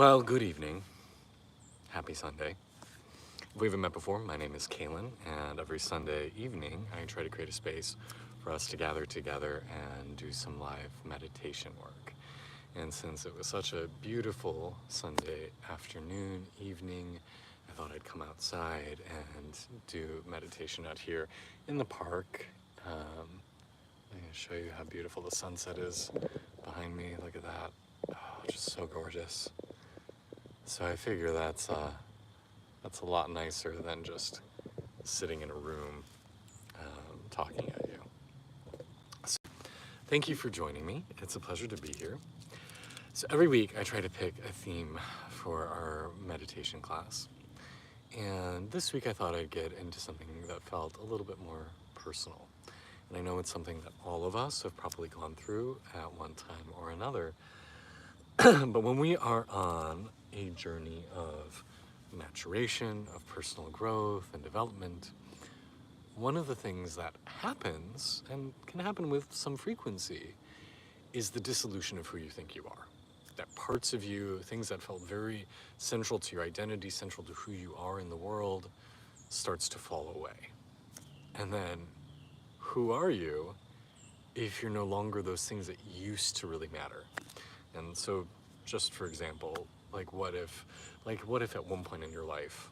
Well, good evening. Happy Sunday. If we haven't met before, my name is Kaylin, and every Sunday evening I try to create a space for us to gather together and do some live meditation work. And since it was such a beautiful Sunday afternoon, evening, I thought I'd come outside and do meditation out here in the park. I'm going to show you how beautiful the sunset is behind me. Look at that. Oh, just so gorgeous. So I figure that's a lot nicer than just sitting in a room talking at you. So, thank you for joining me. It's a pleasure to be here. So every week I try to pick a theme for our meditation class. And this week I thought I'd get into something that felt a little bit more personal. And I know it's something that all of us have probably gone through at one time or another. But when we are on a journey of maturation, of personal growth and development, one of the things that happens, and can happen with some frequency, is the dissolution of who you think you are. That parts of you, things that felt very central to your identity, central to who you are in the world, starts to fall away. And then, who are you if you're no longer those things that used to really matter? And so, just for example, what if at one point in your life,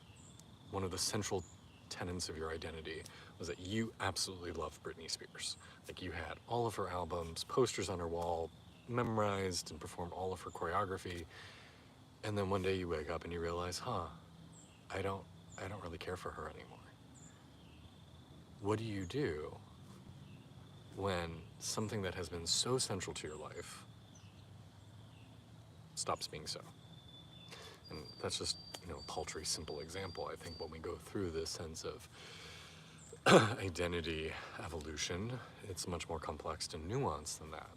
one of the central tenets of your identity was that you absolutely loved Britney Spears. Like, you had all of her albums, posters on her wall, memorized and performed all of her choreography. And then one day you wake up and you realize, I don't really care for her anymore. What do you do when something that has been so central to your life stops being so? And that's just, a paltry, simple example. I think when we go through this sense of identity evolution, it's much more complex and nuanced than that.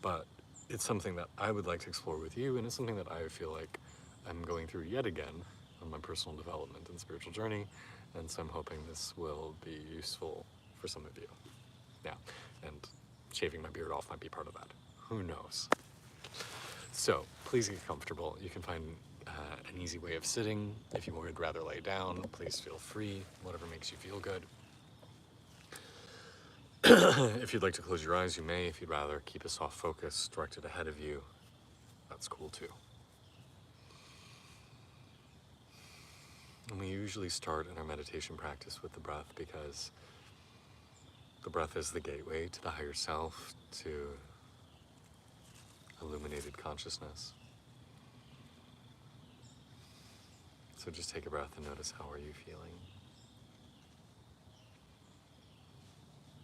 But it's something that I would like to explore with you, and it's something that I feel like I'm going through yet again on my personal development and spiritual journey, and so I'm hoping this will be useful for some of you. Yeah, and shaving my beard off might be part of that. Who knows? So please get comfortable. You can find an easy way of sitting. If you would rather lay down, please feel free, whatever makes you feel good. If you'd like to close your eyes, you may. If you'd rather keep a soft focus directed ahead of you, that's cool too. And we usually start in our meditation practice with the breath, because the breath is the gateway to the higher self, to illuminated consciousness. So just take a breath and notice, how are you feeling?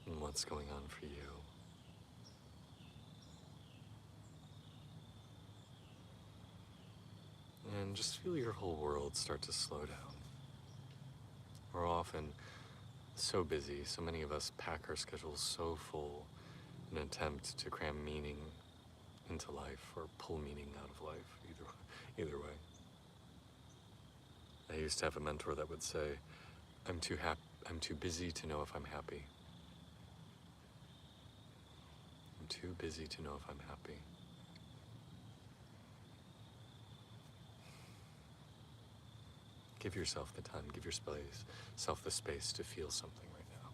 And what's going on for you? And just feel your whole world start to slow down. We're often so busy, so many of us pack our schedules so full in an attempt to cram meaning into life, or pull meaning out of life, either way. I used to have a mentor that would say, I'm too busy to know if I'm happy. I'm too busy to know if I'm happy. Give yourself the time, give yourself the space to feel something right now.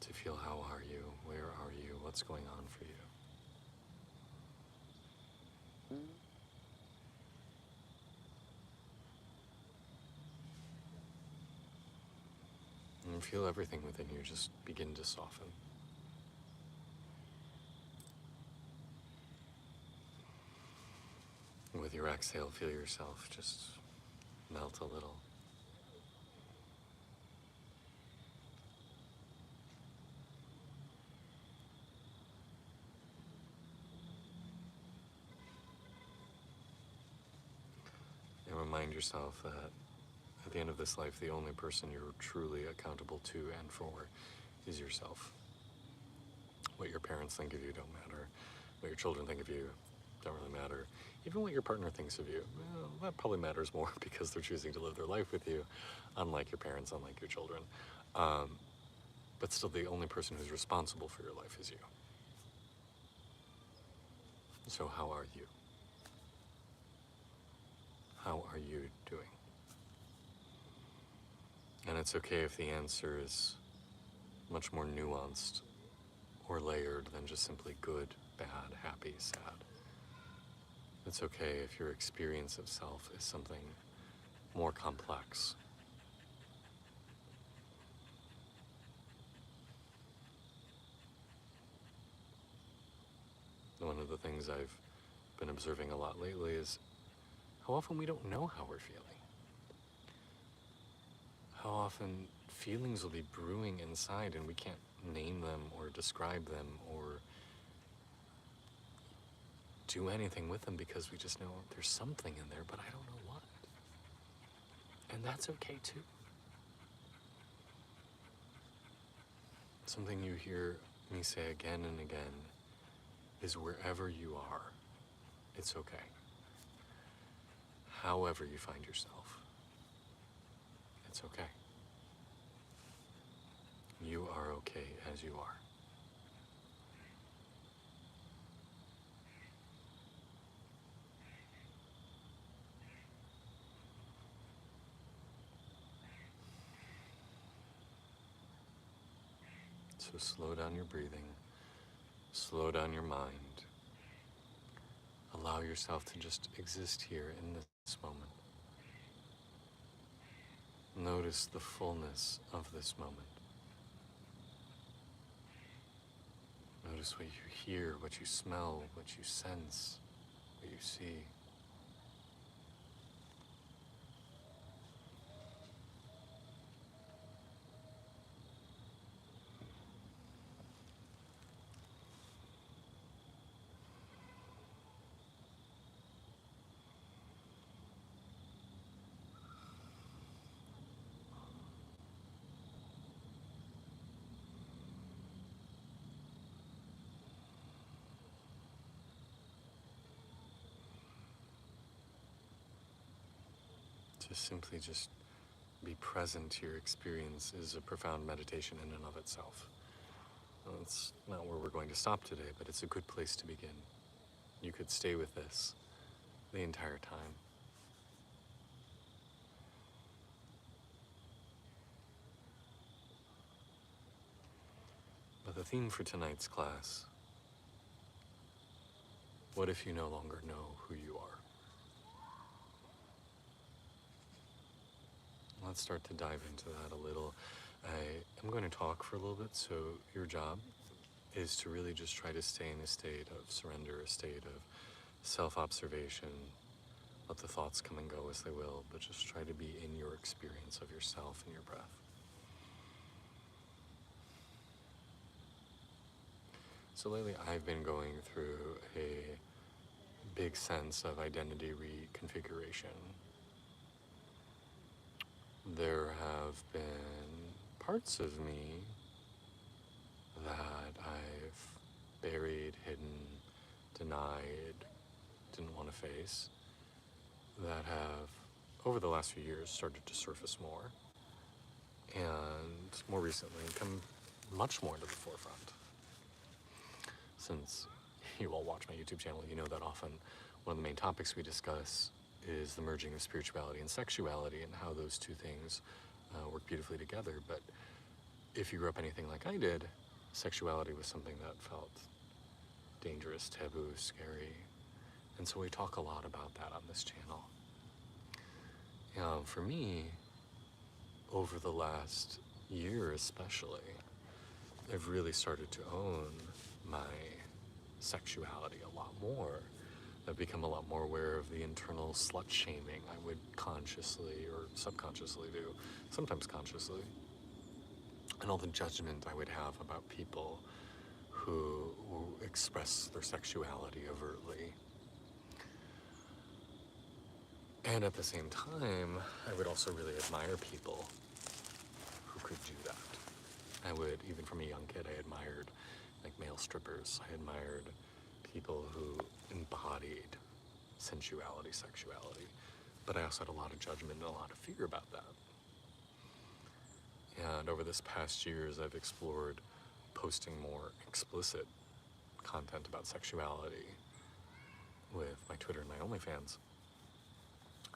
To feel, how are you, where are you, what's going on for you. And feel everything within you just begin to soften. And with your exhale, feel yourself just melt a little. And remind yourself that at the end of this life, the only person you're truly accountable to and for is yourself. What your parents think of you don't matter. What your children think of you don't really matter. Even what your partner thinks of you, well, that probably matters more, because they're choosing to live their life with you, unlike your parents, unlike your children. But still, the only person who's responsible for your life is you. So how are you? how are you doing? And it's okay if the answer is much more nuanced or layered than just simply good, bad, happy, sad. It's okay if your experience of self is something more complex. One of the things I've been observing a lot lately is how often we don't know how we're feeling. How often feelings will be brewing inside and we can't name them or describe them or do anything with them because we just know there's something in there, but I don't know what. And that's okay too. Something you hear me say again and again is wherever you are, it's okay. However you find yourself, it's okay. You are okay as you are. So slow down your breathing, slow down your mind. Allow yourself to just exist here in this moment. Notice the fullness of this moment. Notice what you hear, what you smell, what you sense, what you see. To simply just be present to your experience is a profound meditation in and of itself. Well, it's not where we're going to stop today, but it's a good place to begin. You could stay with this the entire time. But the theme for tonight's class, what if you no longer know who you are? Let's start to dive into that a little. I am going to talk for a little bit, so your job is to really just try to stay in a state of surrender, a state of self-observation. Let the thoughts come and go as they will, but just try to be in your experience of yourself and your breath. So lately I've been going through a big sense of identity reconfiguration. There have been parts of me that I've buried, hidden, denied, didn't want to face, that have, over the last few years, started to surface more, and more recently come much more to the forefront. Since you all watch my YouTube channel, you know that often one of the main topics we discuss is the merging of spirituality and sexuality and how those two things work beautifully together. But if you grew up anything like I did, sexuality was something that felt dangerous, taboo, scary. And so we talk a lot about that on this channel. For me, over the last year especially, I've really started to own my sexuality a lot more. I've become a lot more aware of the internal slut shaming I would consciously or subconsciously do, sometimes consciously, and all the judgment I would have about people who express their sexuality overtly. And at the same time, I would also really admire people who could do that. I would, even from a young kid, I admired like male strippers. I admired people who embodied sensuality, sexuality. But I also had a lot of judgment and a lot of fear about that. And over this past years, I've explored posting more explicit content about sexuality with my Twitter and my OnlyFans.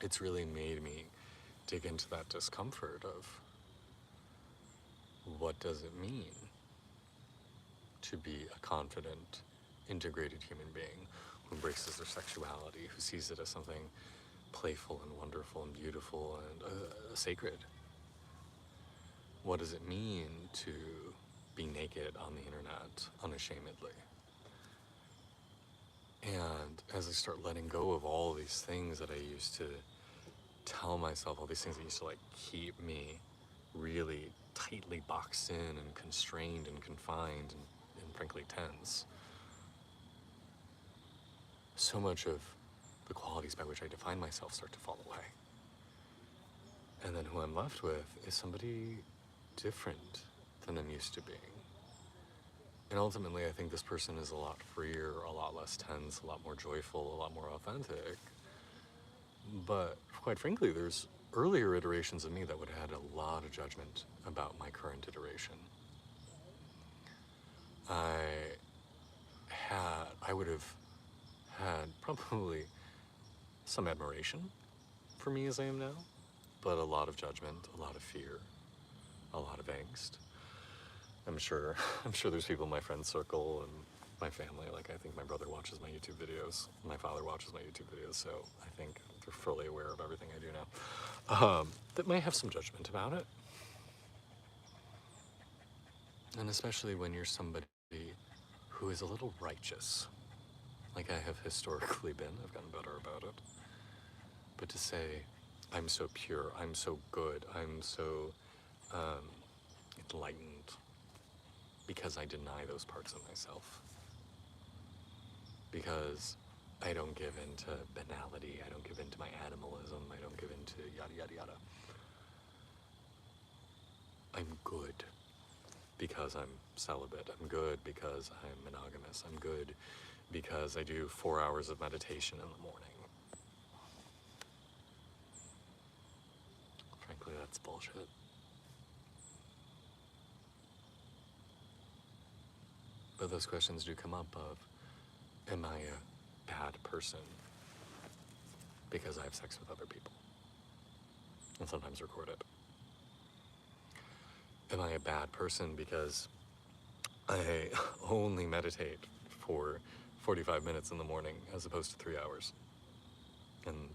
it's really made me dig into that discomfort of what does it mean to be a confident, integrated human being who embraces their sexuality, who sees it as something playful and wonderful and beautiful and sacred. What does it mean to be naked on the internet unashamedly? And as I start letting go of all these things that I used to tell myself, all these things that used to like keep me really tightly boxed in and constrained and confined and frankly tense, so much of the qualities by which I define myself start to fall away. And then who I'm left with is somebody different than I'm used to being. And ultimately, I think this person is a lot freer, a lot less tense, a lot more joyful, a lot more authentic. But quite frankly, there's earlier iterations of me that would have had a lot of judgment about my current iteration. I would have had probably some admiration for me as I am now, but a lot of judgment, a lot of fear, a lot of angst. I'm sure there's people in my friend circle and my family, like I think my brother watches my YouTube videos, my father watches my YouTube videos, so I think they're fully aware of everything I do now, that might have some judgment about it. And especially when you're somebody who is a little righteous, like I have historically been. I've gotten better about it. But to say, I'm so pure, I'm so good, I'm so enlightened, because I deny those parts of myself. Because I don't give into banality, I don't give into my animalism, I don't give into yada yada yada. I'm good because I'm celibate. I'm good because I'm monogamous. I'm good because I do 4 hours of meditation in the morning. Frankly, that's bullshit. But those questions do come up of, am I a bad person because I have sex with other people? And sometimes record it. Am I a bad person because I only meditate for 45 minutes in the morning as opposed to 3 hours? And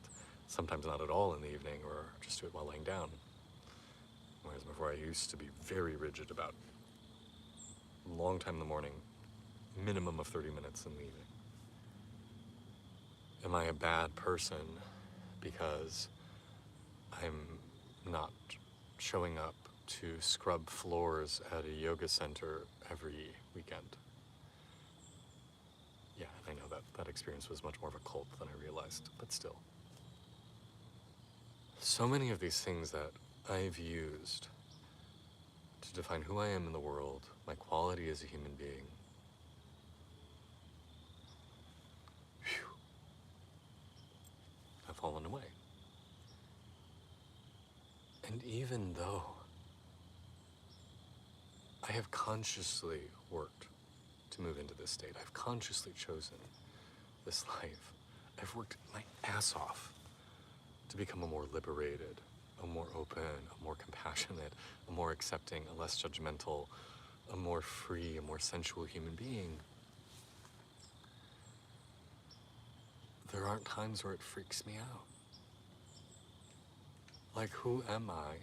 sometimes not at all in the evening, or just do it while laying down. Whereas before I used to be very rigid about a long time in the morning, minimum of 30 minutes in the evening. Am I a bad person because I'm not showing up to scrub floors at a yoga center every weekend? Yeah, I know that experience was much more of a cult than I realized, but still. So many of these things that I've used to define who I am in the world, my quality as a human being, have fallen away. And even though I have consciously worked to move into this state, I've consciously chosen this life, I've worked my ass off to become a more liberated, a more open, a more compassionate, a more accepting, a less judgmental, a more free, a more sensual human being. There aren't times where it freaks me out. Like, who am I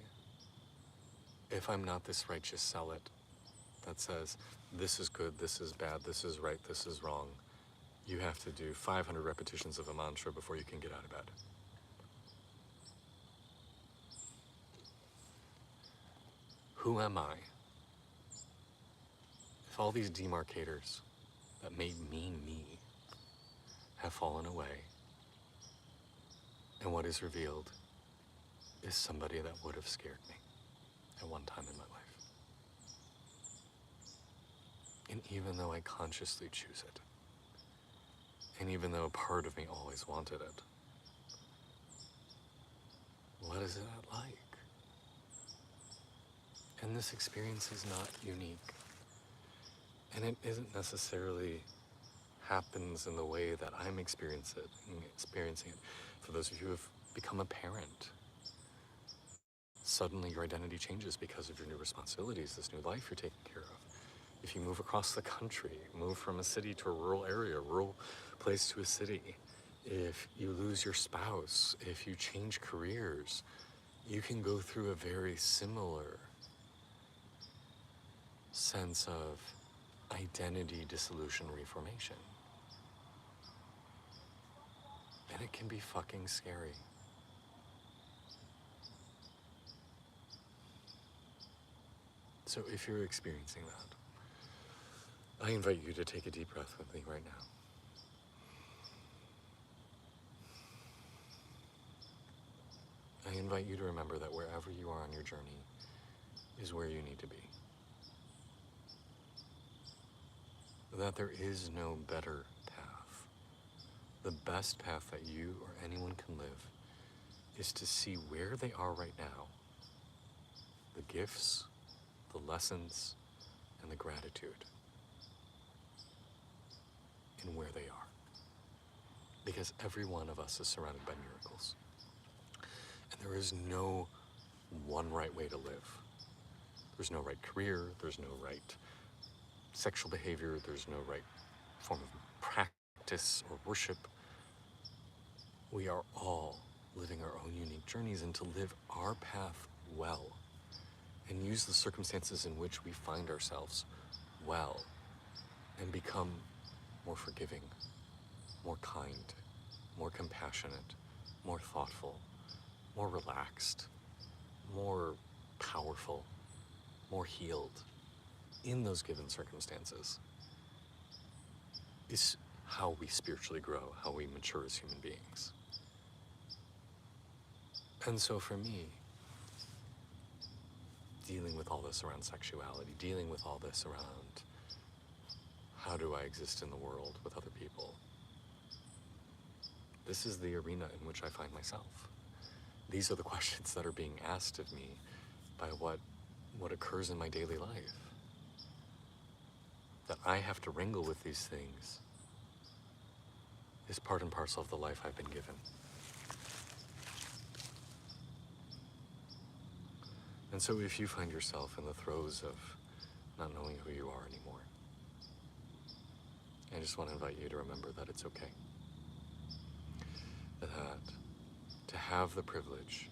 if I'm not this righteous zealot that says, this is good, this is bad, this is right, this is wrong. You have to do 500 repetitions of a mantra before you can get out of bed. Who am I if all these demarcators that made me me have fallen away, and what is revealed is somebody that would have scared me at one time in my life? And even though I consciously choose it, and even though a part of me always wanted it, what is that like? And this experience is not unique. And it isn't necessarily happens in the way that I'm experiencing it. For those of you who have become a parent. Suddenly your identity changes because of your new responsibilities, this new life you're taking care of. If you move across the country, move from a city to a rural area, a rural place to a city, if you lose your spouse, if you change careers, you can go through a very similar sense of identity dissolution reformation. And it can be fucking scary. So if you're experiencing that, I invite you to take a deep breath with me right now. I invite you to remember that wherever you are on your journey is where you need to be. That there is no better path. The best path that you or anyone can live is to see where they are right now, the gifts, the lessons, and the gratitude in where they are. Because every one of us is surrounded by miracles. And there is no one right way to live. There's no right career, there's no right sexual behavior, there's no right form of practice or worship. We are all living our own unique journeys, and to live our path well and use the circumstances in which we find ourselves well and become more forgiving, more kind, more compassionate, more thoughtful, more relaxed, more powerful, more healed in those given circumstances is how we spiritually grow, how we mature as human beings. And so for me, dealing with all this around sexuality, dealing with all this around how do I exist in the world with other people, this is the arena in which I find myself. These are the questions that are being asked of me by what occurs in my daily life. That I have to wrangle with these things is part and parcel of the life I've been given. And so if you find yourself in the throes of not knowing who you are anymore, I just want to invite you to remember that it's okay. That to have the privilege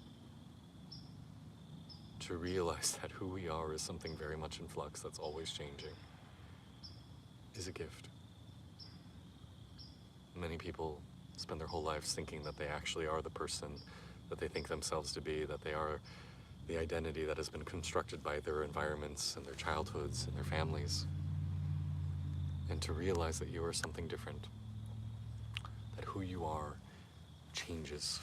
to realize that who we are is something very much in flux that's always changing is a gift. Many people spend their whole lives thinking that they actually are the person that they think themselves to be, that they are the identity that has been constructed by their environments and their childhoods and their families. And to realize that you are something different, that who you are changes,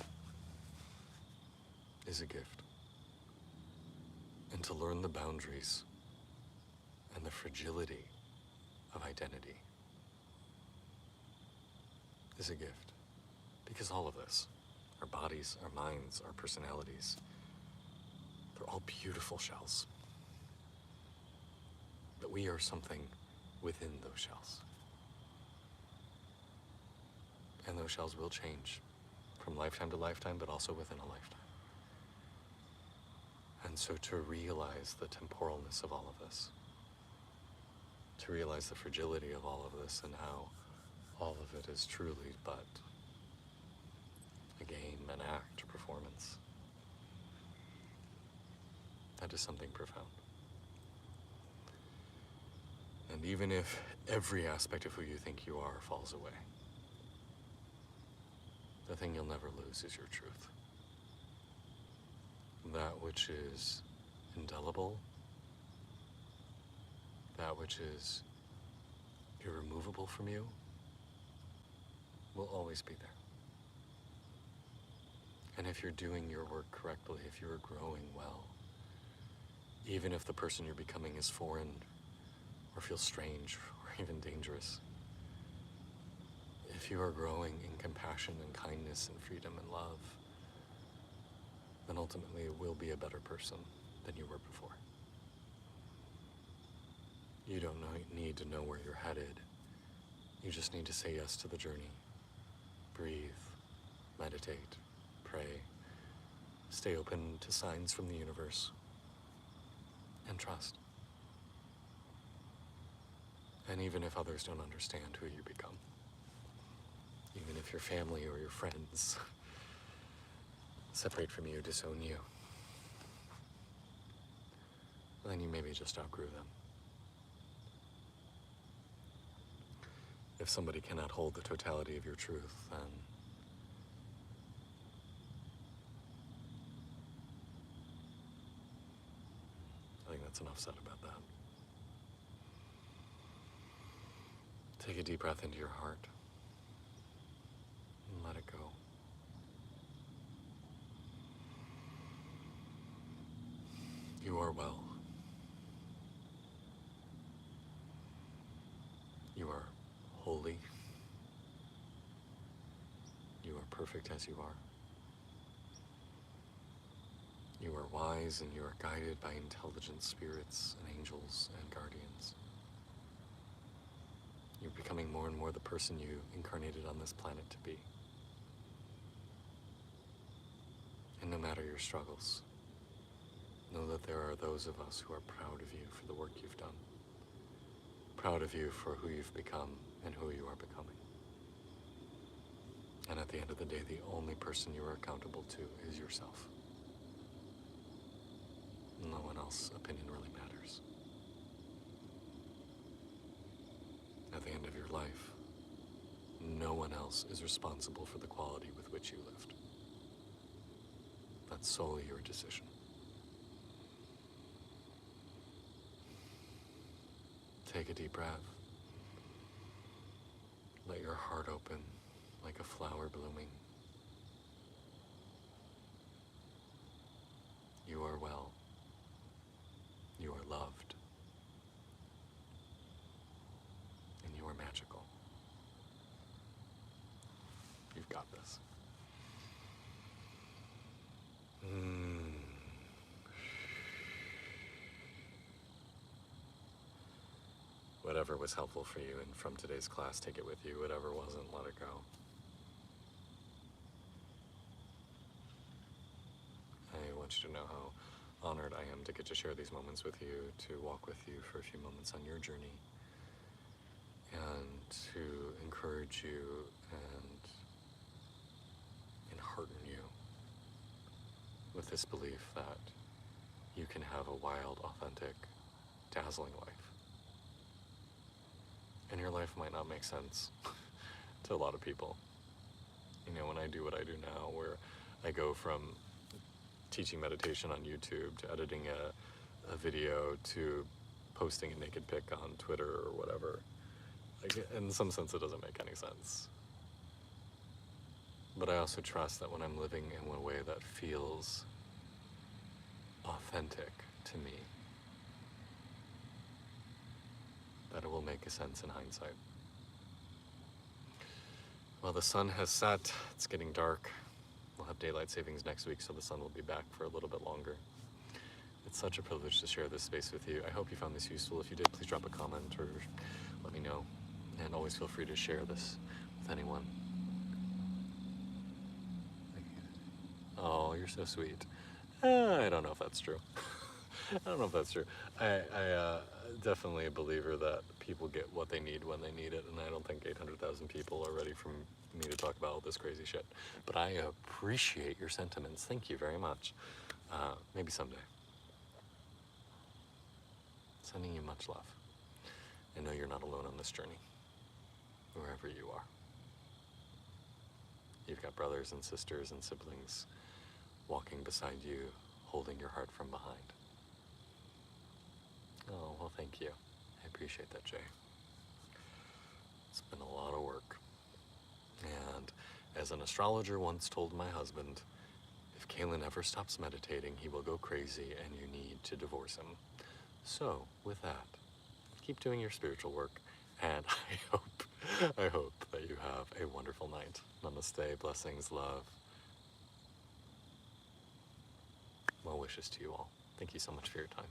is a gift. And to learn the boundaries and the fragility of identity is a gift. Because all of this, our bodies, our minds, our personalities, they're all beautiful shells. But we are something within those shells. And those shells will change from lifetime to lifetime, but also within a lifetime. And so to realize the temporalness of all of this, to realize the fragility of all of this and how all of it is truly but a game, an act, a performance, that is something profound. And even if every aspect of who you think you are falls away, the thing you'll never lose is your truth. That which is indelible, that which is irremovable from you, will always be there. And if you're doing your work correctly, if you're growing well, even if the person you're becoming is foreign or feels strange or even dangerous, if you are growing in compassion and kindness and freedom and love, then ultimately it will be a better person than you were before. You don't need to know where you're headed. You just need to say yes to the journey. Breathe, meditate, pray. Stay open to signs from the universe. And trust. And even if others don't understand who you become, even if your family or your friends separate from you, disown you, then you maybe just outgrew them. If somebody cannot hold the totality of your truth, then I think that's enough said about that. Take a deep breath into your heart and let it go. You are well. You are holy. You are perfect as you are. You are wise and you are guided by intelligent spirits and angels and guardians. You're becoming more and more the person you incarnated on this planet to be. And no matter your struggles, know that there are those of us who are proud of you for the work you've done. Proud of you for who you've become and who you are becoming. And at the end of the day, the only person you are accountable to is yourself. No one else's opinion really matters. At the end of your life, no one else is responsible for the quality with which you lived. That's solely your decision. Take a deep breath. Let your heart open like a flower blooming. You are well. You are loved. And you are magical. You've got this. Whatever was helpful for you and from today's class, take it with you. Whatever wasn't, let it go. I want you to know how honored I am to get to share these moments with you, to walk with you for a few moments on your journey, and to encourage you and hearten you with this belief that you can have a wild, authentic, dazzling life. And your life might not make sense to a lot of people. You know, when I do what I do now, where I go from teaching meditation on YouTube to editing a video to posting a naked pic on Twitter or whatever, like, in some sense it doesn't make any sense. But I also trust that when I'm living in a way that feels authentic to me, that it will make sense in hindsight. Well, the sun has set. It's getting dark. We'll have daylight savings next week, so the sun will be back for a little bit longer. It's such a privilege to share this space with you. I hope you found this useful. If you did, please drop a comment or let me know. And always feel free to share this with anyone. Oh, you're so sweet. I don't know if that's true. I don't know if that's true. I definitely a believer that people get what they need when they need it, and I don't think 800,000 people are ready for me to talk about all this crazy shit. But I appreciate your sentiments. Thank you very much. Maybe someday. Sending you much love. I know you're not alone on this journey, wherever you are. You've got brothers and sisters and siblings walking beside you, holding your heart from behind. Oh, well, thank you. I appreciate that, Jay. It's been a lot of work. And as an astrologer once told my husband, if Kalen ever stops meditating, he will go crazy and you need to divorce him. So, with that, keep doing your spiritual work, and I hope that you have a wonderful night. Namaste, blessings, love. Well wishes to you all. Thank you so much for your time.